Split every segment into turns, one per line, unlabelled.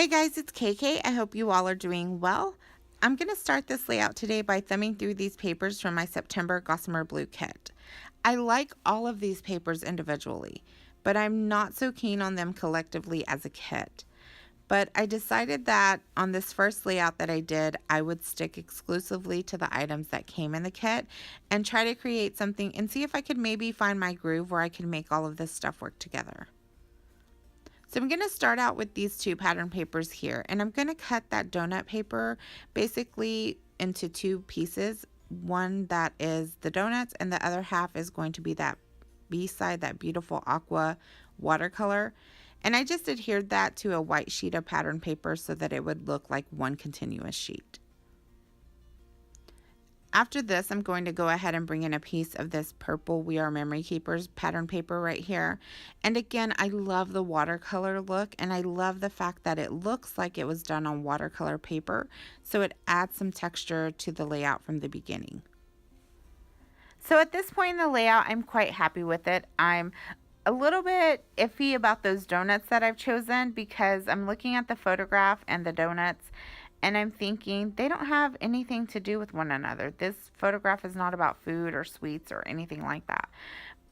Hey guys, it's KK. I hope you all are doing well. I'm going to start this layout today by thumbing through these papers from my September Gossamer Blue kit. I like all of these papers individually, but I'm not so keen on them collectively as a kit. But I decided that on this first layout that I did, I would stick exclusively to the items that came in the kit and try to create something and see if I could maybe find my groove where I could make all of this stuff work together. So I'm going to start out with these two pattern papers here, and I'm going to cut that donut paper basically into two pieces. One that is the donuts and the other half is going to be that B side, that beautiful aqua watercolor. And I just adhered that to a white sheet of pattern paper so that it would look like one continuous sheet. After this, I'm going to go ahead and bring in a piece of this purple We Are Memory Keepers pattern paper right here. And again, I love the watercolor look, and I love the fact that it looks like it was done on watercolor paper, so it adds some texture to the layout from the beginning. So at this point in the layout, I'm quite happy with it. I'm a little bit iffy about those donuts that I've chosen because I'm looking at the photograph and the donuts and I'm thinking they don't have anything to do with one another. This photograph is not about food or sweets or anything like that.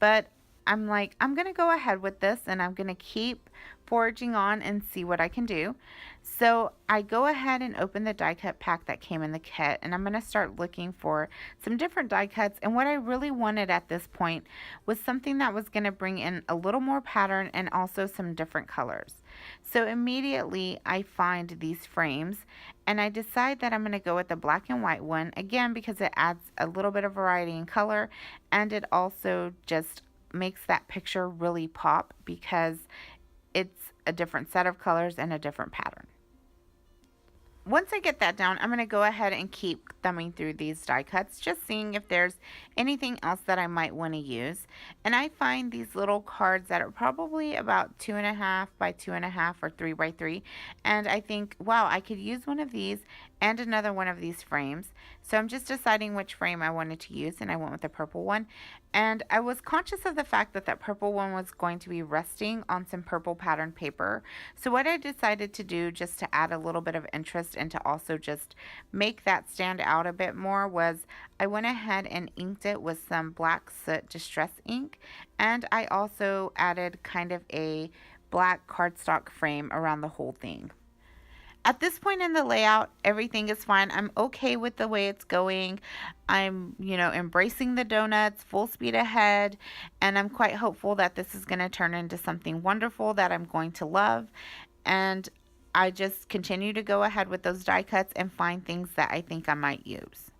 But I'm like, I'm going to go ahead with this and I'm going to keep foraging on and see what I can do. So I go ahead and open the die cut pack that came in the kit, and I'm going to start looking for some different die cuts. And what I really wanted at this point was something that was going to bring in a little more pattern and also some different colors. So immediately I find these frames and I decide that I'm going to go with the black and white one, again because it adds a little bit of variety in color, and it also just makes that picture really pop because it's a different set of colors and a different pattern. Once I get that down, I'm going to go ahead and keep thumbing through these die cuts, just seeing if there's anything else that I might want to use. And I find these little cards that are probably about 2.5 by 2.5 or 3 by 3. And I think, wow, I could use one of these and another one of these frames. So I'm just deciding which frame I wanted to use, and I went with the purple one. And I was conscious of the fact that that purple one was going to be resting on some purple pattern paper. So what I decided to do, just to add a little bit of interest and to also just make that stand out a bit more, was I went ahead and inked it with some black soot distress ink, and I also added kind of a black cardstock frame around the whole thing. At this point in the layout, everything is fine. I'm okay with the way it's going. I'm, embracing the donuts, full speed ahead, and I'm quite hopeful that this is going to turn into something wonderful that I'm going to love. And I just continue to go ahead with those die cuts and find things that I think I might use.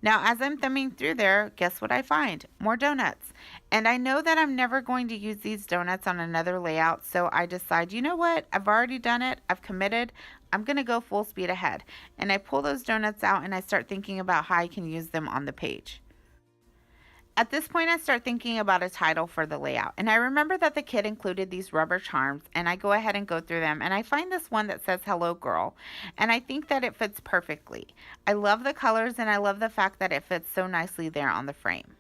Now, as I'm thumbing through there, guess what I find? More donuts. And I know that I'm never going to use these donuts on another layout, so I decide, you know what? I've already done it. I've committed. I'm going to go full speed ahead. And I pull those donuts out and I start thinking about how I can use them on the page. At this point, I start thinking about a title for the layout, and I remember that the kit included these rubber charms, and I go ahead and go through them, and I find this one that says Hello Girl, and I think that it fits perfectly. I love the colors, and I love the fact that it fits so nicely there on the frame.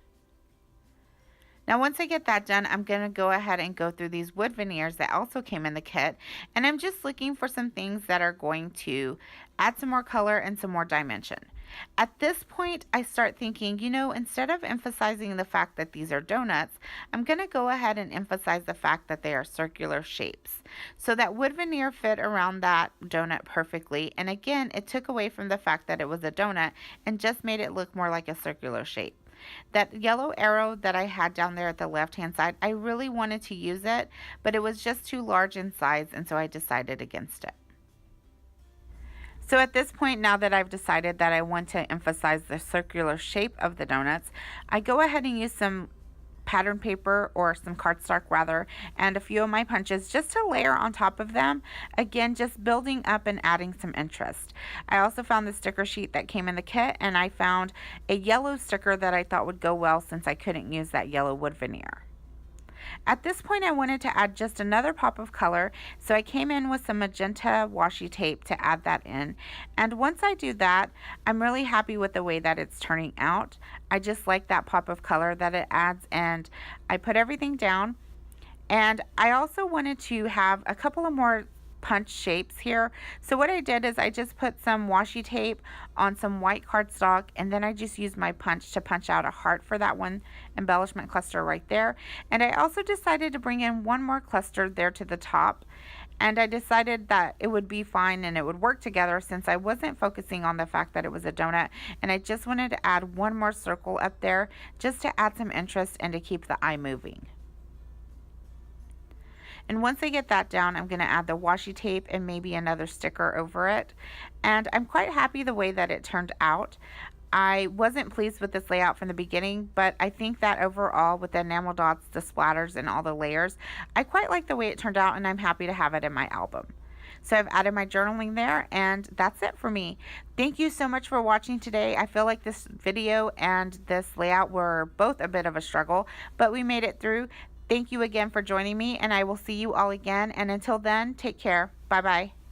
Now once I get that done, I'm going to go ahead and go through these wood veneers that also came in the kit, and I'm just looking for some things that are going to add some more color and some more dimension. At this point, I start thinking, instead of emphasizing the fact that these are donuts, I'm going to go ahead and emphasize the fact that they are circular shapes. So that wood veneer fit around that donut perfectly, and again, it took away from the fact that it was a donut and just made it look more like a circular shape. That yellow arrow that I had down there at the left-hand side, I really wanted to use it, but it was just too large in size, and so I decided against it. So at this point, now that I've decided that I want to emphasize the circular shape of the donuts, I go ahead and use some pattern paper, or some cardstock rather, and a few of my punches just to layer on top of them, again just building up and adding some interest. I also found the sticker sheet that came in the kit, and I found a yellow sticker that I thought would go well since I couldn't use that yellow wood veneer. At this point, I wanted to add just another pop of color, so I came in with some magenta washi tape to add that in. And once I do that, I'm really happy with the way that it's turning out. I just like that pop of color that it adds, and I put everything down. And I also wanted to have a couple of more punch shapes here. So what I did is I just put some washi tape on some white cardstock, and then I just used my punch to punch out a heart for that one embellishment cluster right there. And I also decided to bring in one more cluster there to the top. And I decided that it would be fine and it would work together since I wasn't focusing on the fact that it was a donut. And I just wanted to add one more circle up there just to add some interest and to keep the eye moving. And once I get that down, I'm going to add the washi tape and maybe another sticker over it. And I'm quite happy the way that it turned out. I wasn't pleased with this layout from the beginning, but I think that overall with the enamel dots, the splatters, and all the layers, I quite like the way it turned out, and I'm happy to have it in my album. So I've added my journaling there, and that's it for me. Thank you so much for watching today. I feel like this video and this layout were both a bit of a struggle, but we made it through. Thank you again for joining me, and I will see you all again. And until then, take care. Bye-bye.